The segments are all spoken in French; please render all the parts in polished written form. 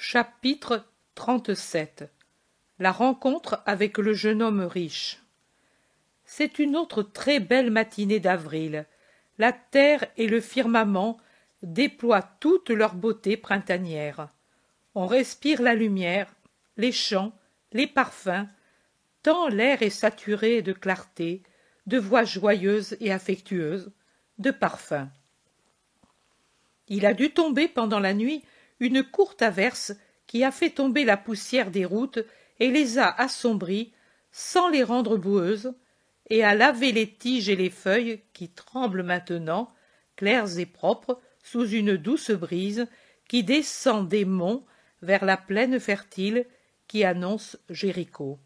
Chapitre 37. La rencontre avec le jeune homme riche. C'est une autre très belle matinée d'avril. La terre et le firmament déploient toute leur beauté printanière. On respire la lumière, les chants, les parfums, tant l'air est saturé de clarté, de voix joyeuses et affectueuses, de parfums. Il a dû tomber pendant la nuit une courte averse qui a fait tomber la poussière des routes et les a assombries sans les rendre boueuses, et a lavé les tiges et les feuilles qui tremblent maintenant, claires et propres, sous une douce brise qui descend des monts vers la plaine fertile qui annonce Jéricho.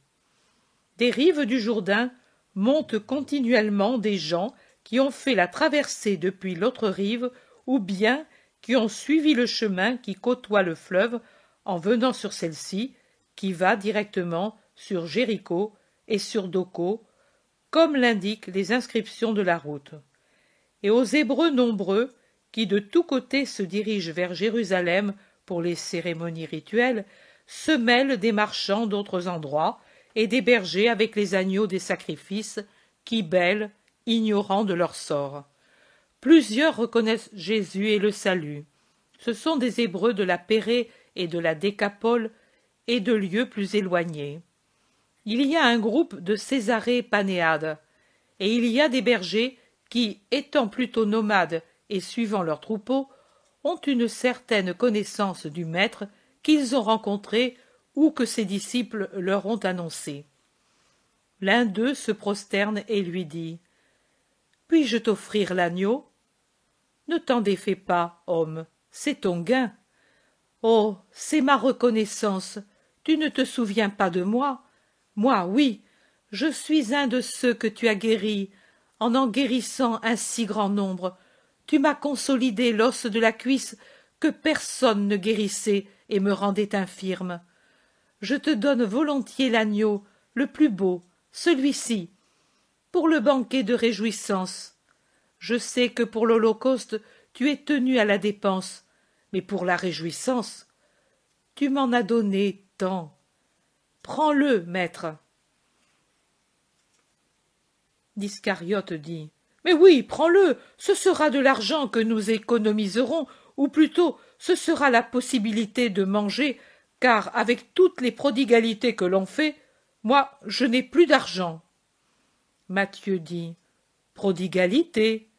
Des rives du Jourdain montent continuellement des gens qui ont fait la traversée depuis l'autre rive ou bien qui ont suivi le chemin qui côtoie le fleuve en venant sur celle-ci, qui va directement sur Jéricho et sur Doko, comme l'indiquent les inscriptions de la route. Et aux Hébreux nombreux, qui de tous côtés se dirigent vers Jérusalem pour les cérémonies rituelles, se mêlent des marchands d'autres endroits et des bergers avec les agneaux des sacrifices, qui bêlent, ignorants de leur sort. Plusieurs reconnaissent Jésus et le salut. Ce sont des Hébreux de la Pérée et de la Décapole et de lieux plus éloignés. Il y a un groupe de Césarée Panéade, et il y a des bergers qui, étant plutôt nomades et suivant leurs troupeaux, ont une certaine connaissance du Maître qu'ils ont rencontré ou que ses disciples leur ont annoncé. L'un d'eux se prosterne et lui dit « Puis-je t'offrir l'agneau ?» « Ne t'en défais pas, homme, c'est ton gain. »« Oh, c'est ma reconnaissance, tu ne te souviens pas de moi. Moi, oui, je suis un de ceux que tu as guéris. En guérissant un si grand nombre, tu m'as consolidé l'os de la cuisse que personne ne guérissait et me rendait infirme. Je te donne volontiers l'agneau, le plus beau, celui-ci, pour le banquet de réjouissance. Je sais que pour l'Holocauste, tu es tenu à la dépense, mais pour la réjouissance, tu m'en as donné tant. Prends-le, maître. D'Iscariote dit « Mais oui, prends-le, ce sera de l'argent que nous économiserons, ou plutôt ce sera la possibilité de manger, car avec toutes les prodigalités que l'on fait, moi je n'ai plus d'argent. » Matthieu dit « Prodigalité,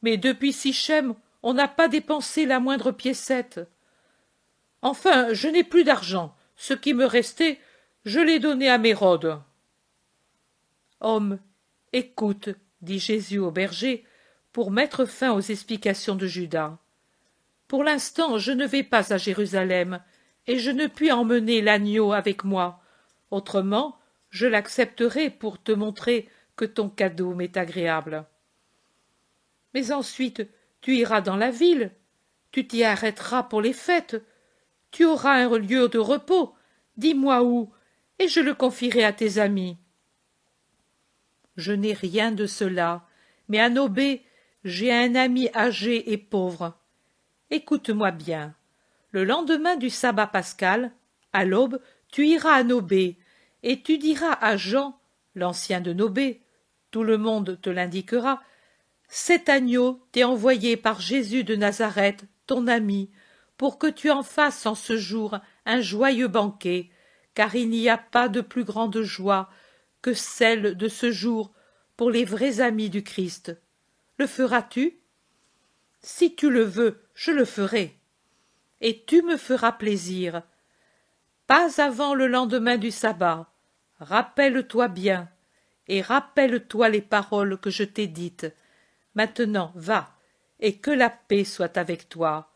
mais depuis Sichem, on n'a pas dépensé la moindre piécette. Enfin, je n'ai plus d'argent, ce qui me restait, je l'ai donné à Mérode. » « Homme, écoute, dit Jésus au berger, pour mettre fin aux explications de Judas. Pour l'instant, je ne vais pas à Jérusalem, et je ne puis emmener l'agneau avec moi. Autrement, je l'accepterai pour te montrer que ton cadeau m'est agréable. Mais ensuite, tu iras dans la ville, tu t'y arrêteras pour les fêtes, tu auras un lieu de repos, dis-moi où, et je le confierai à tes amis. Je n'ai rien de cela, mais à Nobé, j'ai un ami âgé et pauvre. Écoute-moi bien. Le lendemain du sabbat pascal, à l'aube, tu iras à Nobé, et tu diras à Jean, l'ancien de Nobé, tout le monde te l'indiquera, cet agneau t'est envoyé par Jésus de Nazareth, ton ami, pour que tu en fasses en ce jour un joyeux banquet, car il n'y a pas de plus grande joie que celle de ce jour pour les vrais amis du Christ. Le feras-tu? Si tu le veux, je le ferai. Et tu me feras plaisir. Pas avant le lendemain du sabbat. Rappelle-toi bien, et rappelle-toi les paroles que je t'ai dites. Maintenant, va, et que la paix soit avec toi.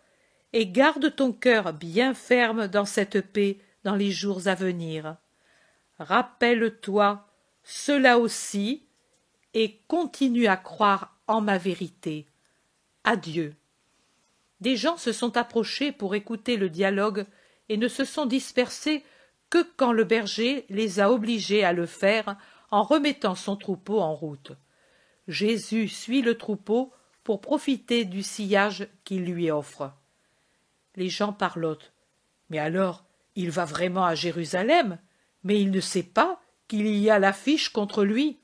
Et garde ton cœur bien ferme dans cette paix dans les jours à venir. Rappelle-toi cela aussi, et continue à croire en ma vérité. Adieu. Des gens se sont approchés pour écouter le dialogue et ne se sont dispersés que quand le berger les a obligés à le faire en remettant son troupeau en route. Jésus suit le troupeau pour profiter du sillage qu'il lui offre. Les gens parlottent. Mais alors, Il va vraiment à Jérusalem, mais il ne sait pas qu'il y a l'affiche contre lui.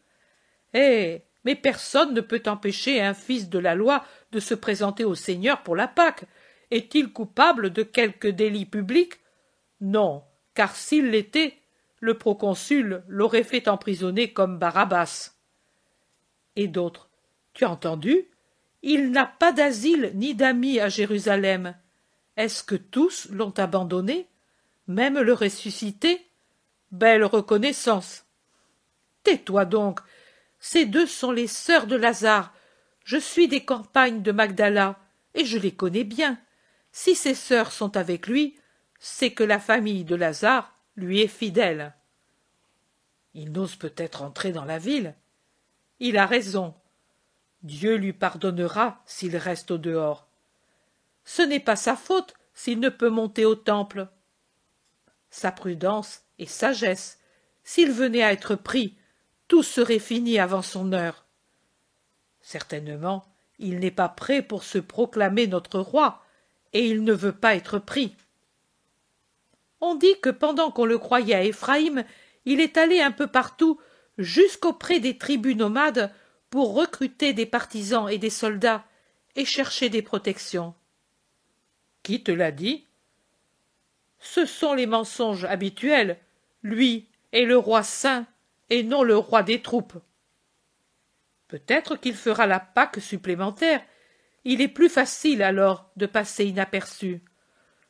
Eh, mais personne ne peut empêcher un fils de la loi de se présenter au Seigneur pour la Pâque. Est-il coupable de quelque délit public? Non, car s'il l'était, le proconsul l'aurait fait emprisonner comme Barabbas. Et d'autres: tu as entendu? Il n'a pas d'asile ni d'amis à Jérusalem. Est-ce que tous l'ont abandonné? Même le ressuscité? Belle reconnaissance! Tais-toi donc! Ces deux sont les sœurs de Lazare. Je suis des campagnes de Magdala, et je les connais bien. Si ces sœurs sont avec lui, c'est que la famille de Lazare lui est fidèle. Il n'ose peut-être entrer dans la ville. Il a raison. Dieu lui pardonnera s'il reste au dehors. Ce n'est pas sa faute s'il ne peut monter au temple. Sa prudence et sagesse. S'il venait à être pris, tout serait fini avant son heure. Certainement, il n'est pas prêt pour se proclamer notre roi, et il ne veut pas être pris. On dit que pendant qu'on le croyait à Éphraïm, il est allé un peu partout, jusqu'auprès des tribus nomades, pour recruter des partisans et des soldats, et chercher des protections. Qui te l'a dit? Ce sont les mensonges habituels. Lui est le roi saint, et non le roi des troupes. Peut-être qu'il fera la Pâque supplémentaire. Il est plus facile alors de passer inaperçu.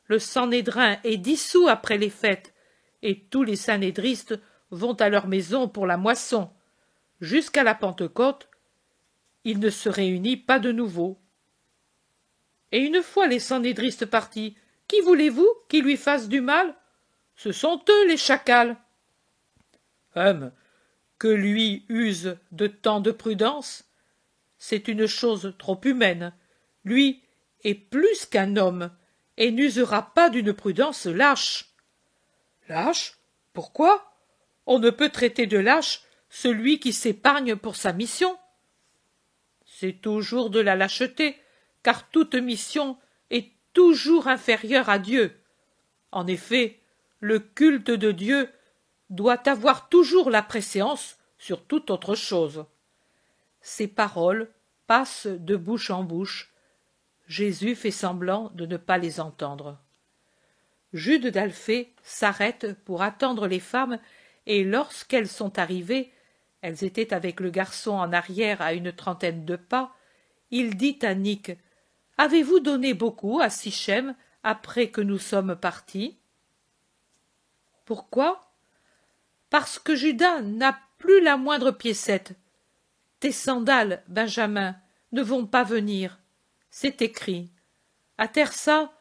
Le Sanhédrin est dissous après les fêtes, et tous les sanhédristes vont à leur maison pour la moisson. Jusqu'à la Pentecôte, il ne se réunit pas de nouveau. Et une fois les sanhédristes partis, qui voulez-vous qui lui fasse du mal? Ce sont eux les chacals. Que lui use de tant de prudence? C'est une chose trop humaine. Lui est plus qu'un homme, et n'usera pas d'une prudence lâche. Lâche? Pourquoi? On ne peut traiter de lâche celui qui s'épargne pour sa mission. C'est toujours de la lâcheté, car toute mission est toujours inférieure à Dieu. En effet, le culte de Dieu doit avoir toujours la préséance sur toute autre chose. Ces paroles passent de bouche en bouche. Jésus fait semblant de ne pas les entendre. Jude d'Alphée s'arrête pour attendre les femmes, et lorsqu'elles sont arrivées, elles étaient avec le garçon en arrière à une trentaine de pas, il dit à Nic: « Avez-vous donné beaucoup à Sichem après que nous sommes partis ?» Pourquoi? Parce que Judas n'a plus la moindre piécette. Tes sandales, Benjamin, ne vont pas venir. C'est écrit. À Tersa,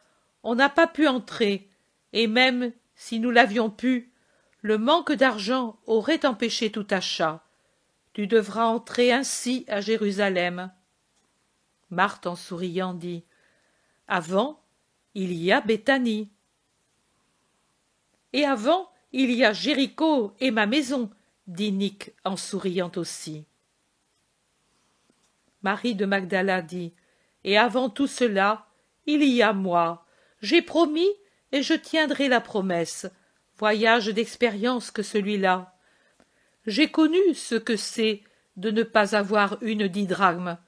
on n'a pas pu entrer, et même si nous l'avions pu, le manque d'argent aurait empêché tout achat. Tu devras entrer ainsi à Jérusalem. Marthe, en souriant, dit: Avant, il y a Béthanie. Et avant, il y a Jéricho et ma maison, dit Nic en souriant aussi. Marie de Magdala dit: Et avant tout cela, il y a moi. J'ai promis et je tiendrai la promesse. Voyage d'expérience que celui-là. J'ai connu ce que c'est de ne pas avoir une didrachme,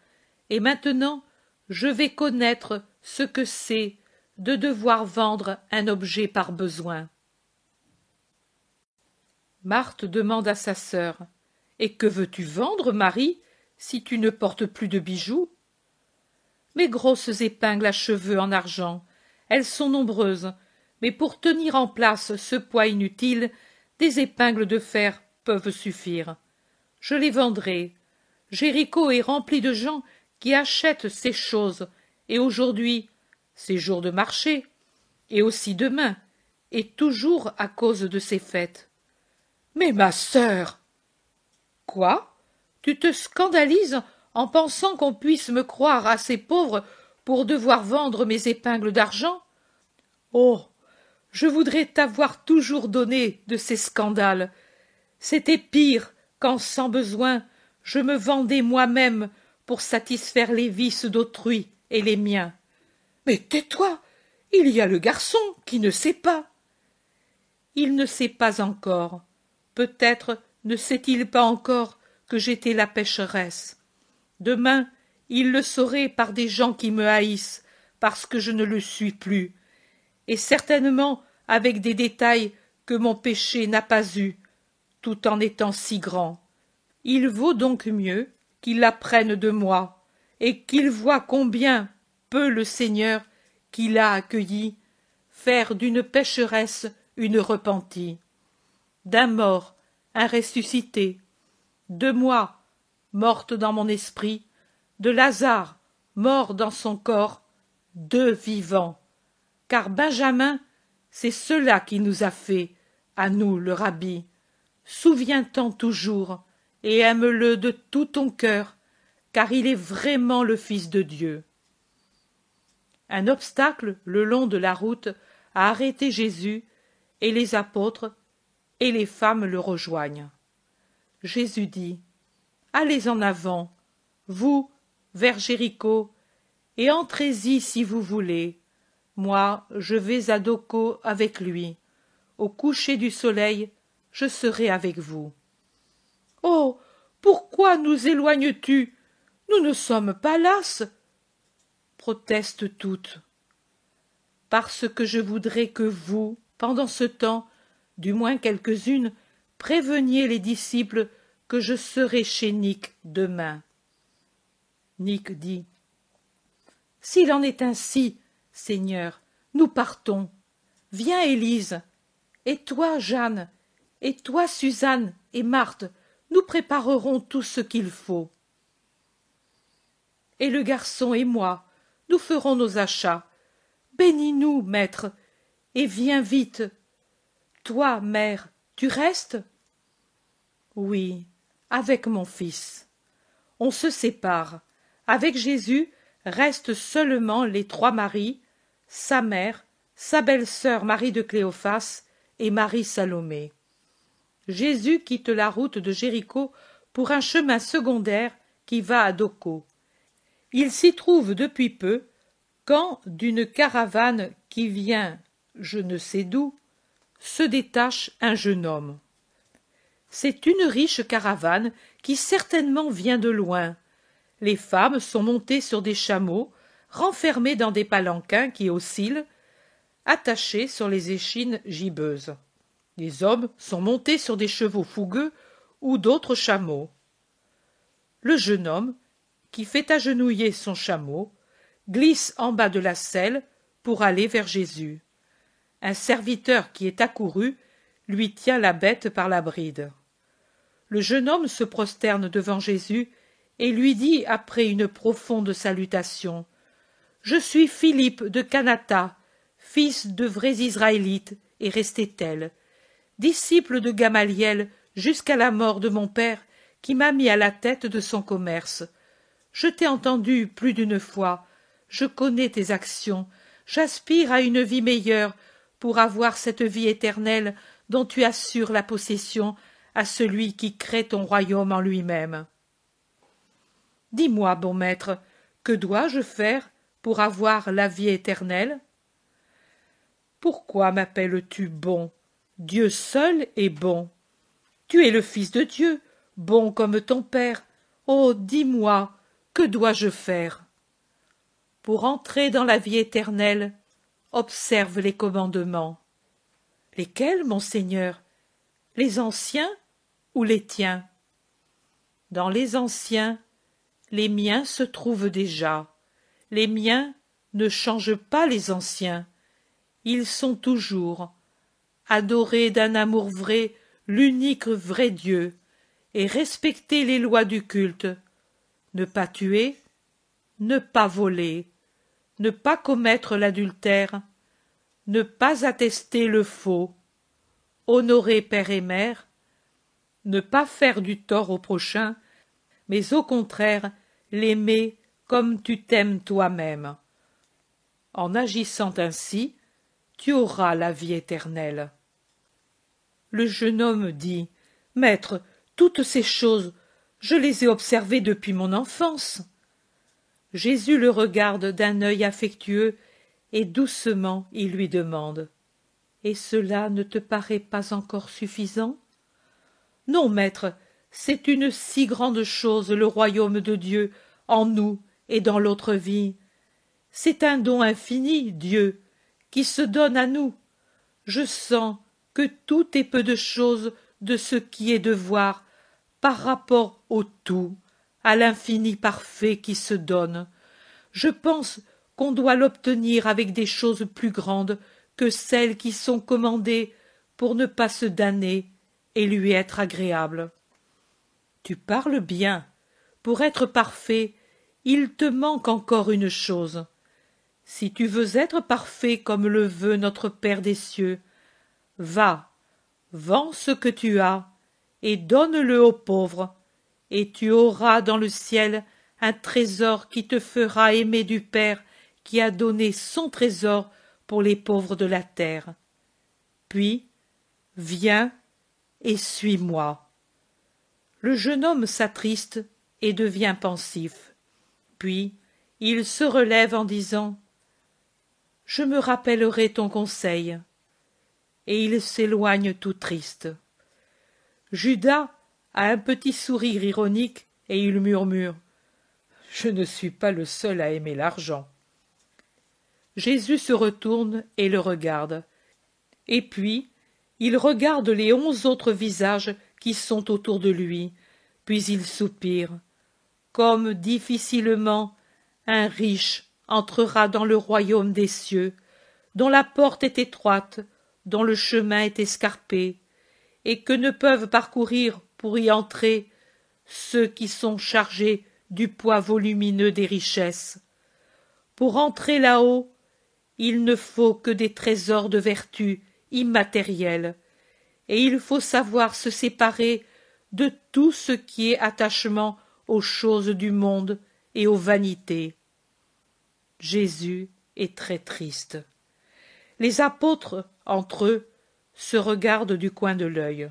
et maintenant je vais connaître ce que c'est de devoir vendre un objet par besoin. Marthe demande à sa sœur: Et que veux-tu vendre, Marie, si tu ne portes plus de bijoux? Mes grosses épingles à cheveux en argent, elles sont nombreuses, mais pour tenir en place ce poids inutile, des épingles de fer peuvent suffire. Je les vendrai. Jéricho est rempli de gens qui achètent ces choses, et aujourd'hui, c'est jour de marché, et aussi demain, et toujours à cause de ces fêtes. Mais ma sœur! Quoi? Tu te scandalises en pensant qu'on puisse me croire assez pauvre pour devoir vendre mes épingles d'argent? Oh! Je voudrais t'avoir toujours donné de ces scandales. C'était pire quand, sans besoin, je me vendais moi-même pour satisfaire les vices d'autrui et les miens. Mais tais-toi! Il y a le garçon qui ne sait pas. Il ne sait pas encore. Peut-être ne sait-il pas encore que j'étais la pécheresse. Demain, il le saurait par des gens qui me haïssent, parce que je ne le suis plus, et certainement avec des détails que mon péché n'a pas eus, tout en étant si grand. Il vaut donc mieux qu'il apprenne de moi, et qu'il voie combien peut le Seigneur, qui l'a accueilli, faire d'une pécheresse une repentie, d'un mort un ressuscité, de moi, morte dans mon esprit, de Lazare, mort dans son corps, deux vivants. Car Benjamin, c'est cela qui nous a fait, à nous le Rabbi. Souviens-t'en toujours, et aime-le de tout ton cœur, car il est vraiment le Fils de Dieu. Un obstacle le long de la route a arrêté Jésus, et les apôtres et les femmes le rejoignent. Jésus dit: Allez en avant, vous, vers Jéricho, et entrez-y si vous voulez. Moi, je vais à Doko avec lui. Au coucher du soleil, je serai avec vous. Oh, pourquoi nous éloignes-tu? Nous ne sommes pas lasses, protestent toutes. Parce que je voudrais que vous, pendant ce temps, du moins quelques-unes, préveniez les disciples que je serai chez Nick demain. Nick dit: S'il en est ainsi, Seigneur, nous partons. Viens, Élise, et toi, Jeanne, et toi, Suzanne et Marthe, nous préparerons tout ce qu'il faut. Et le garçon et moi, nous ferons nos achats. Bénis-nous, maître, et viens vite. Toi, mère, tu restes? Oui, avec mon fils. On se sépare. Avec Jésus restent seulement les trois Maries, sa mère, sa belle-sœur Marie de Cléophas et Marie Salomé. Jésus quitte la route de Jéricho pour un chemin secondaire qui va à Doko. Il s'y trouve depuis peu quand, d'une caravane qui vient je ne sais d'où, se détache un jeune homme. C'est une riche caravane qui certainement vient de loin. Les femmes sont montées sur des chameaux, renfermés dans des palanquins qui oscillent, attachés sur les échines gibbeuses. Les hommes sont montés sur des chevaux fougueux ou d'autres chameaux. Le jeune homme, qui fait agenouiller son chameau, glisse en bas de la selle pour aller vers Jésus. Un serviteur qui est accouru lui tient la bête par la bride. Le jeune homme se prosterne devant Jésus et lui dit après une profonde salutation: « Je suis Philippe de Canatha, fils de vrais Israélites, et resté tel, disciple de Gamaliel jusqu'à la mort de mon père qui m'a mis à la tête de son commerce. Je t'ai entendu plus d'une fois, je connais tes actions, j'aspire à une vie meilleure pour avoir cette vie éternelle dont tu assures la possession à celui qui crée ton royaume en lui-même. Dis-moi, bon maître, que dois-je faire pour avoir la vie éternelle? Pourquoi m'appelles-tu bon? Dieu seul est bon. Tu es le Fils de Dieu, bon comme ton Père. Oh, dis-moi, que dois-je faire? Pour entrer dans la vie éternelle, observe les commandements. Lesquels, mon Seigneur? Les anciens ou les tiens? Dans les anciens, les miens se trouvent déjà. Les miens ne changent pas les anciens. Ils sont toujours adorer d'un amour vrai l'unique vrai Dieu, et respecter les lois du culte, ne pas tuer, ne pas voler, ne pas commettre l'adultère, ne pas attester le faux, honorer père et mère, ne pas faire du tort au prochain, mais au contraire l'aimer comme tu t'aimes toi-même. En agissant ainsi, tu auras la vie éternelle. Le jeune homme dit: « Maître, toutes ces choses, je les ai observées depuis mon enfance. » Jésus le regarde d'un œil affectueux et doucement il lui demande: Et cela ne te paraît pas encore suffisant? Non, maître, c'est une si grande chose le royaume de Dieu en nous et dans l'autre vie. C'est un don infini, Dieu, qui se donne à nous. Je sens que tout est peu de chose de ce qui est devoir par rapport au tout, à l'infini parfait qui se donne. Je pense qu'on doit l'obtenir avec des choses plus grandes que celles qui sont commandées pour ne pas se damner et lui être agréable. Tu parles bien. Pour être parfait, il te manque encore une chose. Si tu veux être parfait comme le veut notre Père des cieux, va, vends ce que tu as, et donne-le aux pauvres, et tu auras dans le ciel un trésor qui te fera aimer du Père qui a donné son trésor pour les pauvres de la terre. Puis, viens et suis-moi. Le jeune homme s'attriste et devient pensif. Puis, il se relève en disant « Je me rappellerai ton conseil. » Et il s'éloigne tout triste. Judas a un petit sourire ironique et il murmure « Je ne suis pas le seul à aimer l'argent. » Jésus se retourne et le regarde. Et puis, il regarde les 11 autres visages qui sont autour de lui, puis il soupire. Comme difficilement un riche entrera dans le royaume des cieux, dont la porte est étroite, dont le chemin est escarpé, et que ne peuvent parcourir pour y entrer ceux qui sont chargés du poids volumineux des richesses. Pour entrer là-haut, il ne faut que des trésors de vertu immatériels, et il faut savoir se séparer de tout ce qui est attachement aux choses du monde et aux vanités. Jésus est très triste. Les apôtres, entre eux, se regardent du coin de l'œil.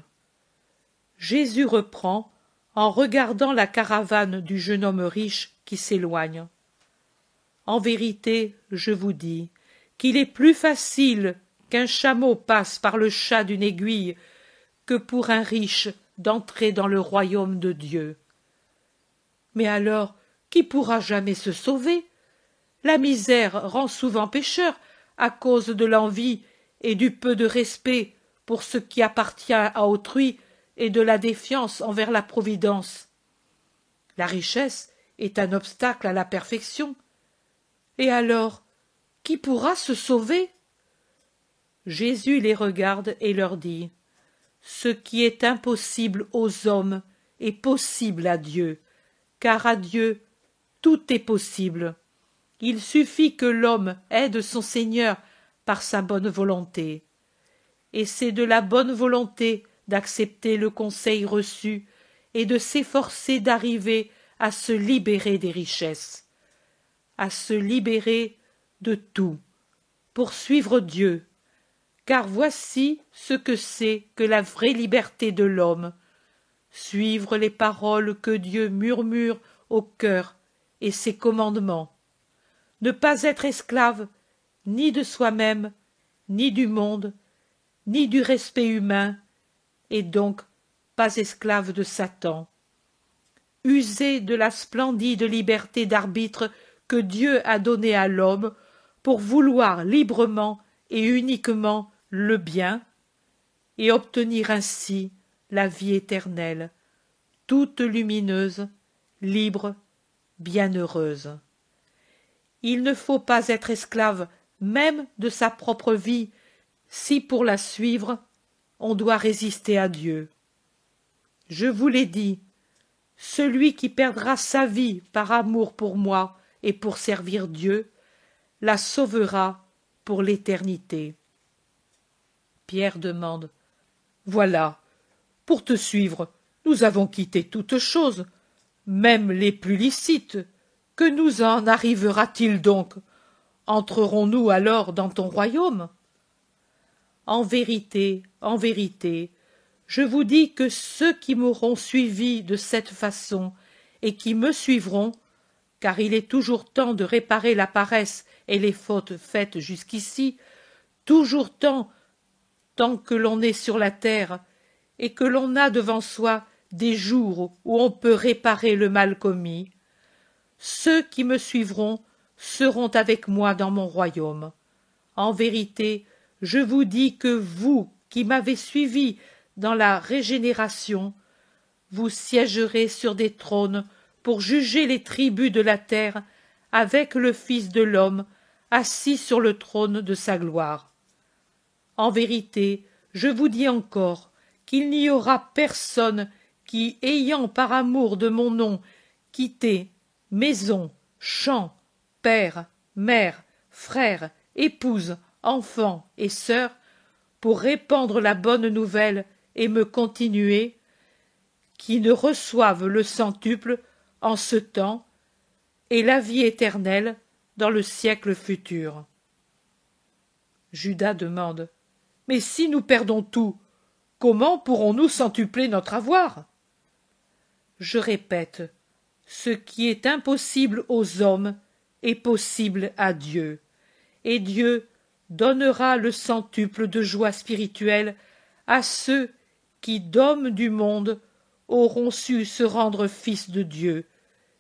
Jésus reprend en regardant la caravane du jeune homme riche qui s'éloigne. En vérité, je vous dis qu'il est plus facile qu'un chameau passe par le chat d'une aiguille que pour un riche d'entrer dans le royaume de Dieu. Mais alors, qui pourra jamais se sauver? La misère rend souvent pécheur à cause de l'envie et du peu de respect pour ce qui appartient à autrui et de la défiance envers la providence. La richesse est un obstacle à la perfection. Et alors, qui pourra se sauver? Jésus les regarde et leur dit « Ce qui est impossible aux hommes est possible à Dieu, car à Dieu tout est possible. Il suffit que l'homme aide son Seigneur par sa bonne volonté. Et c'est de la bonne volonté d'accepter le conseil reçu et de s'efforcer d'arriver à se libérer des richesses, à se libérer de tout, pour suivre Dieu. Car voici ce que c'est que la vraie liberté de l'homme, suivre les paroles que Dieu murmure au cœur et ses commandements, ne pas être esclave ni de soi-même, ni du monde, ni du respect humain, et donc pas esclave de Satan. User de la splendide liberté d'arbitre que Dieu a donnée à l'homme pour vouloir librement et uniquement le bien, et obtenir ainsi la vie éternelle, toute lumineuse, libre, bienheureuse. Il ne faut pas être esclave même de sa propre vie, si pour la suivre, on doit résister à Dieu. Je vous l'ai dit, celui qui perdra sa vie par amour pour moi et pour servir Dieu, la sauvera pour l'éternité. Pierre demande « Voilà, pour te suivre, nous avons quitté toutes choses, même les plus licites. Que nous en arrivera-t-il donc? Entrerons-nous alors dans ton royaume? En vérité, je vous dis que ceux qui m'auront suivi de cette façon et qui me suivront, car il est toujours temps de réparer la paresse et les fautes faites jusqu'ici, toujours temps tant que l'on est sur la terre, et que l'on a devant soi des jours où on peut réparer le mal commis. Ceux qui me suivront seront avec moi dans mon royaume. En vérité, je vous dis que vous, qui m'avez suivi dans la régénération, vous siégerez sur des trônes pour juger les tribus de la terre avec le Fils de l'homme assis sur le trône de sa gloire. En vérité, je vous dis encore qu'il n'y aura personne qui, ayant par amour de mon nom quitté maison, champ, père, mère, frère, épouse, enfants et sœurs, pour répandre la bonne nouvelle et me continuer, qui ne reçoivent le centuple en ce temps et la vie éternelle dans le siècle futur. Judas demande: Mais si nous perdons tout, comment pourrons-nous centupler notre avoir? Je répète, ce qui est impossible aux hommes est possible à Dieu, et Dieu donnera le centuple de joie spirituelle à ceux qui, d'hommes du monde, auront su se rendre fils de Dieu,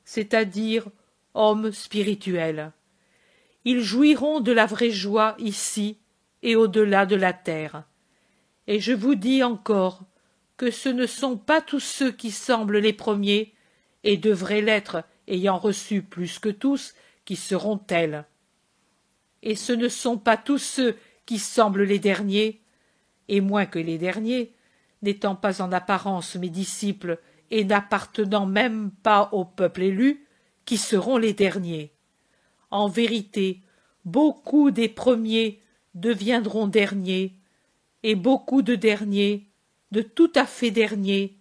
c'est-à-dire hommes spirituels. Ils jouiront de la vraie joie ici et au-delà de la terre. Et je vous dis encore que ce ne sont pas tous ceux qui semblent les premiers, et devraient l'être ayant reçu plus que tous, qui seront tels. Et ce ne sont pas tous ceux qui semblent les derniers, et moins que les derniers, n'étant pas en apparence mes disciples et n'appartenant même pas au peuple élu, qui seront les derniers. En vérité, beaucoup des premiers deviendront derniers, et beaucoup de derniers, de tout à fait derniers,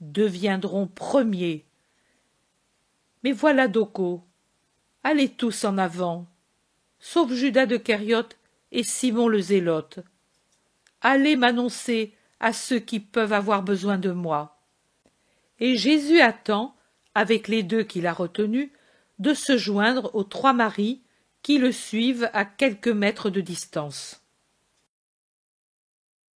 deviendront premiers. Mais voilà Doko, allez tous en avant, sauf Judas de Kériote et Simon le Zélote. Allez m'annoncer à ceux qui peuvent avoir besoin de moi. Et Jésus attend, avec les 2 qu'il a retenus, de se joindre aux 3 maris qui le suivent à quelques mètres de distance.